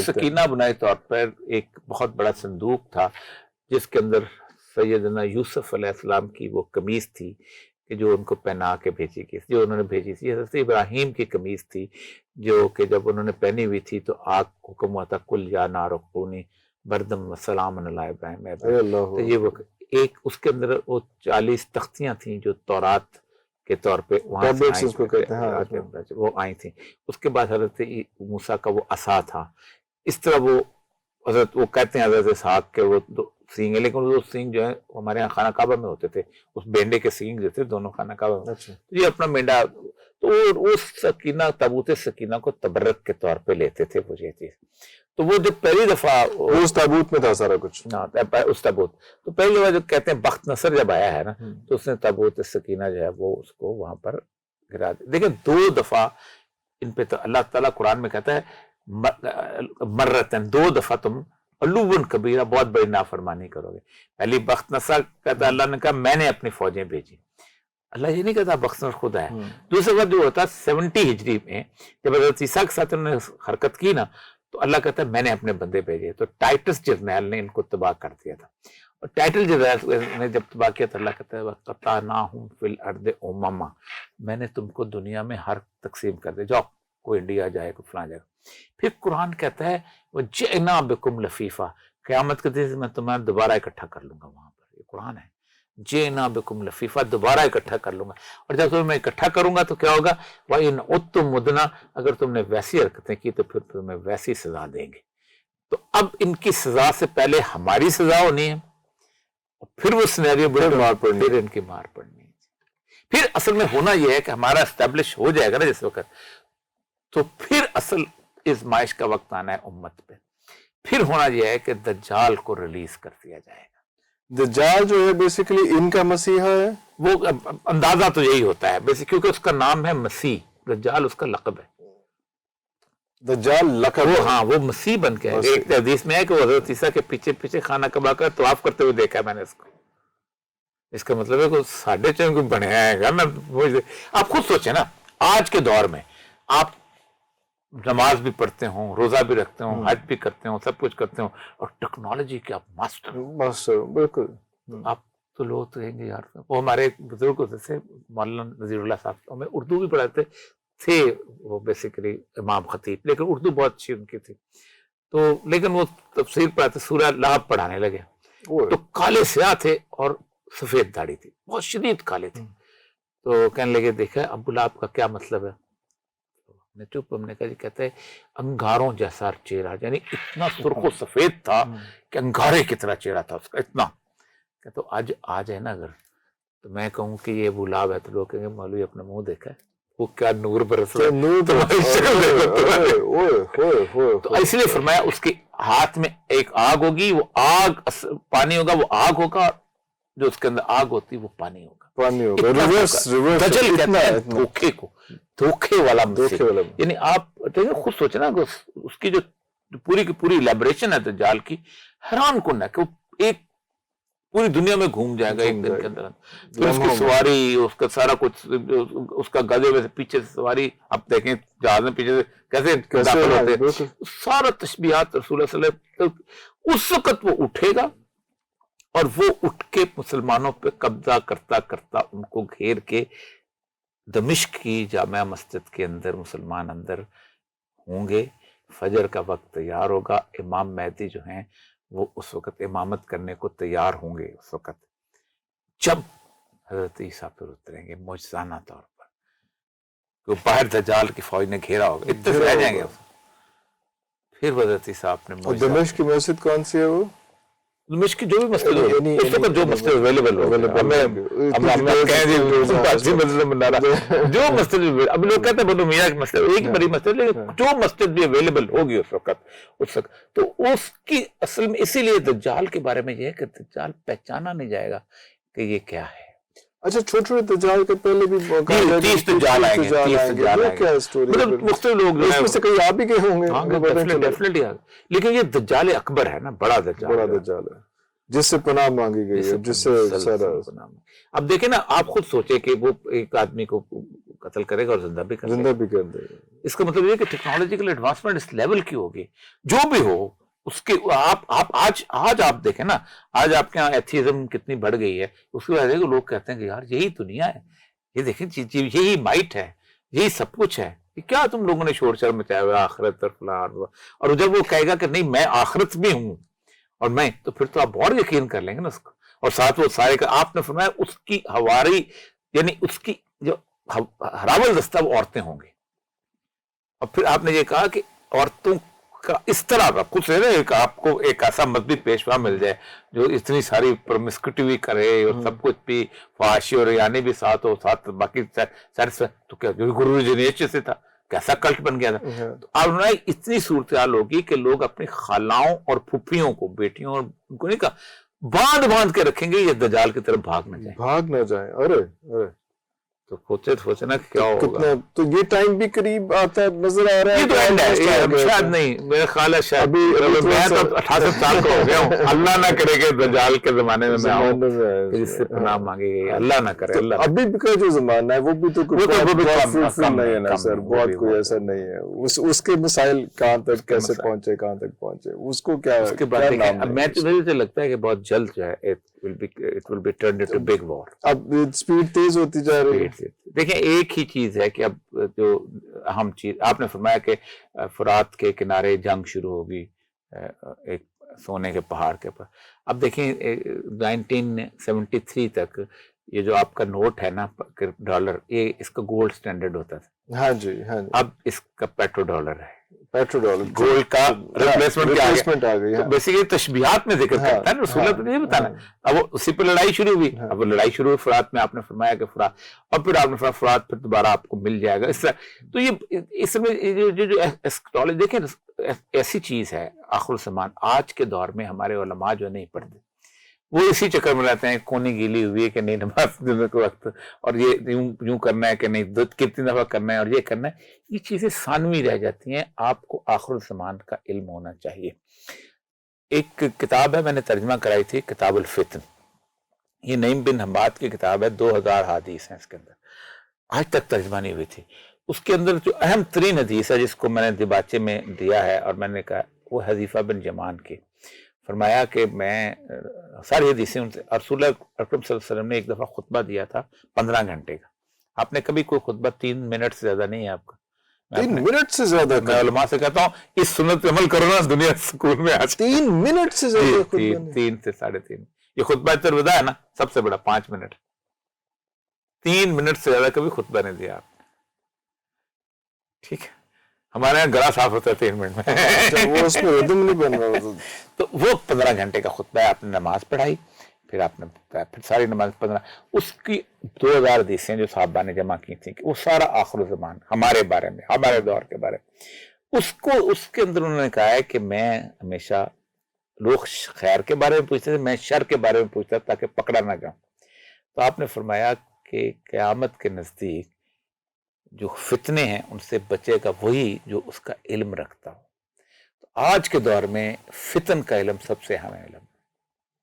سکینہ بنائی طور پر ایک بہت بڑا صندوق تھا جس کے اندر سیدنا یوسف علیہ السلام کی وہ قمیص تھی کہ جو ان کو پہنا کے بھیجی گئی، جو انہوں نے بھیجی تھی. حضرت ابراہیم کی قمیص تھی جو کہ جب انہوں نے پہنی ہوئی تھی تو آگ حکم ہوا تھا کل یا نار کونی بردم وسلام علی ابراہیم. تو یہ وہ ایک اس کے اندر وہ 40 تختیاں تھیں جو تورات کے طور پہ وہاں سے وہ آئی تھیں. اس کے بعد حضرت موسیٰ کا وہ عصا تھا. اس طرح وہ حضرت وہ کہتے ہیں حضرت اسحاق کے وہ دو سینگ ہے، لیکن وہ سینگ جو ہے ہمارے یہاں خانہ کعبہ میں ہوتے تھے، اس بینڈے کے سینگ جو تھے دونوں خانہ کعبہ میں. یہ اپنا مینڈا تو اس سکینہ تابوت سکینہ کو تبرک کے طور پہ لیتے تھے وہ یہ چیز. تو وہ جب پہلی دفعہ اس تابوت میں تھا سارا کچھ، اس تابوت تو پہلی دفعہ جو کہتے ہیں بخت نصر جب آیا ہے نا تو اس نے تابوت سکینہ جو ہے وہ اس کو وہاں پر گرا دیا. دیکھیں 2 دفعہ ان پہ تو اللہ تعالیٰ قرآن میں کہتا ہے مرتن 2 دفعہ تم علوًا کبیرہ بہت بڑی نافرمانی کرو گے. پہلی بخت نصر کہتا اللہ نے کہا میں نے اپنی فوجیں بھیجی. اللہ یہ نہیں کہتا بخت نصر خدا ہے. دوسرا بات جو ہوتا 70 ہجری میں جب حضرت عیسیٰ کے ساتھ انہوں نے حرکت کی نا تو اللہ کہتا ہے میں نے اپنے بندے بھیجے. تو ٹائٹس جرنیل نے ان کو تباہ کر دیا تھا. اور ٹائٹل جرنیل نے جب تباہ کیا تو اللہ کہتا ہے وَقَطَعْنَاهُمْ فِي الْأَرْضِ أُمَمًا میں نے تم کو دنیا میں ہر تقسیم کر دیا. جاؤ کوئی انڈیا جائے کوئی فلاں جائے. پھر قرآن کہتا ہے وَجِئْنَا بِكُمْ لَفِيفًا قیامت کے دن میں تمہیں دوبارہ اکٹھا کر لوں گا وہاں پر. یہ قرآن ہے. جِئْنَا بِكُمْ لَفِيفًا دوبارہ اکٹھا کر لوں گا. اور جب تمہیں میں اکٹھا کروں گا تو کیا ہوگا وَإِنْ عُدْتُمْ عُدْنَا اگر تم نے ویسی حرکتیں کی تو پھر تمہیں ویسی سزا دیں گے. تو اب ان کی سزا سے پہلے ہماری سزا ہونی ہے پھر وہ سینیریو بڑے مار پڑنی پھر ان کی مار پڑنی. پھر اصل میں ہونا یہ ہے کہ ہمارا اسٹیبلش ہو جائے گا نا جس وقت تو پھر اصل ازمائش کا وقت آنا ہے امت پہ. پھر ہونا یہ ہے کہ دجال کو ریلیز کر دیا جائے گا. دجال جو ہے بیسیکلی ان کا مسیحا ہے. وہ اندازہ تو یہی ہوتا ہے بیسیکلی کیونکہ اس کا نام ہے مسیح. دجال اس کا لقب ہے. دجال لقب ہاں وہ مسیح بن کے ہے. ایک حدیث میں ہے کہ وہ حضرت عیسیٰ کے پیچھے پیچھے خانہ کعبہ کا طواف کرتے ہوئے دیکھا ہے میں نے اس کو. اس کا مطلب ہے کہ 4.5 کو بنیا ہے نا. آپ خود سوچیں نا آج کے دور میں آپ نماز بھی پڑھتے ہوں روزہ بھی رکھتے ہوں حج بھی کرتے ہوں سب کچھ کرتے ہوں اور ٹیکنالوجی کے آپ ماسٹر بالکل. آپ تو لوگ تو کہیں گے یار وہ ہمارے بزرگ ہوتے تھے مولانا نذیر اللہ صاحب ہمیں اردو بھی پڑھاتے تھے وہ بیسیکلی امام خطیب لیکن اردو بہت اچھی ان کی تھی. تو لیکن وہ تفسیر پڑھاتے سورہ لہب پڑھانے لگے تو کالے سیاہ تھے اور سفید داڑھی تھی بہت شدید کالے تھے. تو کہنے لگے دیکھا ابو لہب کا کیا مطلب ہے. نے چپ ہم نے کہا جی کہتے ہیں انگاروں جیسا چہرہ یعنی اتنا سرخ و سفید تھا کہ انگارے کی طرح چہرہ تھا اس کا اتنا. کہ تو آج ہے نا اگر تو میں کہوں کہ یہ ابو لہب ہے تو لوگ کہیں گے مولوی اپنا منہ دیکھا ہے وہ کیا نور برس رہا ہے. تو اس لیے فرمایا اس کے ہاتھ میں ایک آگ ہوگی وہ آگ پانی ہوگا وہ آگ ہوگا جو اس کے اندر آگ ہوتی وہ پانی ہوگا. دجل کہتے ہیں دھوکے کو دھوکے والا یعنی آپ خود سوچیں نا اس کی جو پوری کی پوری الیبریشن ہے دجال کی حیران کن ہے کہ وہ ایک پوری دنیا میں گھوم جائے گا ایک دن کے اندر. پھر اس کی سواری اس کا سارا کچھ اس کا گدھے میں سے پیچھے سے سواری آپ دیکھیں جہاز میں پیچھے سے کیسے داخل ہوتے ہیں سارا تشبیہات رسول اللہ صلی اللہ علیہ وسلم. اس وقت وہ اٹھے گا اور وہ اٹھ کے مسلمانوں پہ قبضہ کرتا کرتا ان کو گھیر کے دمشق کی جامع مسجد کے اندر مسلمان اندر ہوں گے. فجر کا وقت تیار ہوگا. امام مہدی جو ہیں وہ اس وقت امامت کرنے کو تیار ہوں گے اس وقت جب حضرت عیسیٰ پھر اتریں گے معجزانہ طور پر. تو باہر دجال کی فوج نے گھیرا ہوگا اتنے رہ جائیں گے. پھر حضرت عیسیٰ اپنے دمشق کی مسجد کون سی ہے وہ دمشق کی جو بھی مسجد ہوگی اس وقت جو مسجد اویلیبل ہوگی جو مسجد اب لوگ کہتے ہیں بنو میاں کی مسجد ایک بڑی مسجد لیکن جو مسجد بھی اویلیبل ہوگی اس وقت تو اس کی اصل میں اسی لیے دجال کے بارے میں یہ ہے کہ دجال پہچانا نہیں جائے گا کہ یہ کیا ہے. اچھا چھوٹے چھوٹے دجال کے پہلے بھی 30 دجال آئیں گے کیا اسٹوری مختلف لوگ اس میں سے کئی آپ ہی گئے ہوں گے ڈیفینیٹلی. لیکن یہ دجال اکبر ہے نا بڑا دجال ہے. جس سے پناہ مانگی گئی ہے، جس سے سارا اب دیکھیں نا، آپ خود سوچے کہ وہ ایک آدمی کو قتل کرے گا اور زندہ بھی کر زندہ بھی کر دے گا. اس کا مطلب یہ کہ ٹیکنالوجیکل ایڈوانسمنٹ اس لیول کی ہوگی، جو بھی ہو اس کے آپ آج آپ دیکھیں نا، آج آپ کے یہاں ایتھیزم کتنی بڑھ گئی ہے، اس کی وجہ سے لوگ کہتے ہیں کہ یار یہی دنیا ہے، یہ دیکھیں یہی مائٹ ہے، یہی سب کچھ ہے، کیا تم لوگوں نے شور شر مچایا ہوا آخرت اور فلاں. اور جب وہ کہے گا کہ نہیں میں آخرت بھی ہوں اور میں، تو پھر تو آپ اور یقین کر لیں گے نا اس کو. اور ساتھ وہ سارے کا آپ نے فرمایا اس کی ہواری، یعنی اس کی جو ہراول دستہ وہ عورتیں ہوں گی. اور پھر آپ نے یہ کہا کہ عورتوں کا اس طرح کا کچھ ہے نا، آپ کو ایک ایسا مذہبی پیشوا مل جائے جو اتنی ساری پرومسکیوٹی کرے اور سب کچھ بھی فحاشی اور یعنی بھی ساتھ ہو، ساتھ باقی تو کیا جو گرو جنیش سے تھا کیسا کلٹ بن گیا تھا. تو اب اتنی صورتحال ہوگی کہ لوگ اپنی خالاؤں اور پھوپھیوں کو، بیٹیوں اور ان کو نہیں کہا باندھ کے رکھیں گے، یہ دجال کی طرف بھاگ نہ جائیں. ارے تو سوچنا کیا ہوگا. تو یہ ٹائم بھی قریب آتا ہے، نظر آ رہا ہے. یہ تو اینڈ ہے، شاید نہیں، میرا خیال ہے شاید میں تو 68 سال کا ہو گیا ہوں. اللہ نہ کرے کہ دجال کے زمانے میں آؤں جس سے پناہ مانگے گئی، اللہ نہ کرے. اللہ ابھی کا جو زمانہ ہے وہ بھی تو نہیں ہے نا سر، بہت کوئی ایسا نہیں ہے. اس کے مسائل کہاں تک کیسے پہنچے، کہاں تک پہنچے، اس کو کیا اب میں تو لگتا ہے کہ بہت جلد جو ہے it will be turned into big war. اب سپیڈ تیز ہوتی جا رہی ہے. دیکھیں ایک ہی چیز ہے کہ اب جو اہم چیز آپ نے فرمایا کہ فرات کے کنارے جنگ شروع ہوگی ایک سونے کے پہاڑ کے پر. اب دیکھیں 1973 تک یہ جو آپ کا نوٹ ہے نا ڈالر، یہ اس کا گولڈ سٹینڈرڈ ہوتا تھا. ہاں جی. اب اس کا پیٹرو ڈالر ہے، پیٹرو ڈالر گولڈ کا ریپلیسمنٹ آ گئی. بیسیکلی تشبیہات میں ذکر کرتا ہے نا، رسول اللہ تو نہیں بتانا. اب اسی پہ لڑائی شروع ہوئی. اب لڑائی شروع ہوئی فرات میں، آپ نے فرمایا کہ فرات، اور پھر آپ نے فرمایا فرات پھر دوبارہ آپ کو مل جائے گا. اس طرح تو یہ اس میں جو ایسکٹالوجی دیکھیں ایسی چیز ہے آخر الزمان. آج کے دور میں ہمارے علماء جو نہیں پڑھتے وہ اسی چکر میں رہتے ہیں، کونی گیلی ہوئی ہے کہ نہیں نماز کے وقت، اور یہ یوں کرنا ہے کہ نہیں کتنی دفعہ کرنا ہے اور یہ کرنا ہے. یہ چیزیں ثانوی رہ جاتی ہیں. آپ کو آخر الزمان کا علم ہونا چاہیے. ایک کتاب ہے میں نے ترجمہ کرائی تھی، کتاب الفتن، یہ نعیم بن حماد کی کتاب ہے. 2000 حدیث ہیں اس کے اندر، آج تک ترجمہ نہیں ہوئی تھی. اس کے اندر جو اہم ترین حدیث ہے جس کو میں نے دیباچے میں دیا ہے اور میں نے کہا وہ حذیفہ بن یمان کی. فرمایا کہ میں ساری حدیثیں ان سے، رسول اللہ اکرم صلی اللہ علیہ وسلم نے ایک دفعہ خطبہ دیا تھا 15 گھنٹے کا. آپ نے کبھی کوئی خطبہ 3 منٹ سے زیادہ نہیں ہے آپ کا. 3 منٹ سے زیادہ؟ میں علماء سے کہتا ہوں اس سنت پہ عمل کرو نا، دنیا سکون میں. 3 منٹ سے زیادہ؟ 3 سے 3.5. یہ خطبہ الوداع ہے نا سب سے بڑا 5 منٹ. 3 منٹ سے زیادہ کبھی خطبہ نہیں دیا آپ نے. ٹھیک ہے، ہمارے یہاں گلا صاف ہوتا ہے 3 منٹ میں. وہ اس میں ردم نہیں بن رہا. تو وہ 15 گھنٹے کا خطبہ ہے. آپ نے نماز پڑھائی، پھر آپ نے پھر ساری نماز 15، اس کی 2000 حدیثیں جو صحابہ نے جمع کی تھیں کہ وہ سارا آخر الزمان ہمارے بارے میں، ہمارے دور کے بارے میں. اس کے اندر انہوں نے کہا ہے کہ میں ہمیشہ لوگ خیر کے بارے میں پوچھتے تھے، میں شر کے بارے میں پوچھتا تاکہ پکڑا نہ جاؤں. تو آپ نے فرمایا کہ قیامت کے نزدیک جو فتنے ہیں ان سے بچے گا وہی جو اس کا علم رکھتا ہو. تو آج کے دور میں فتن کا علم سب سے اہم علم.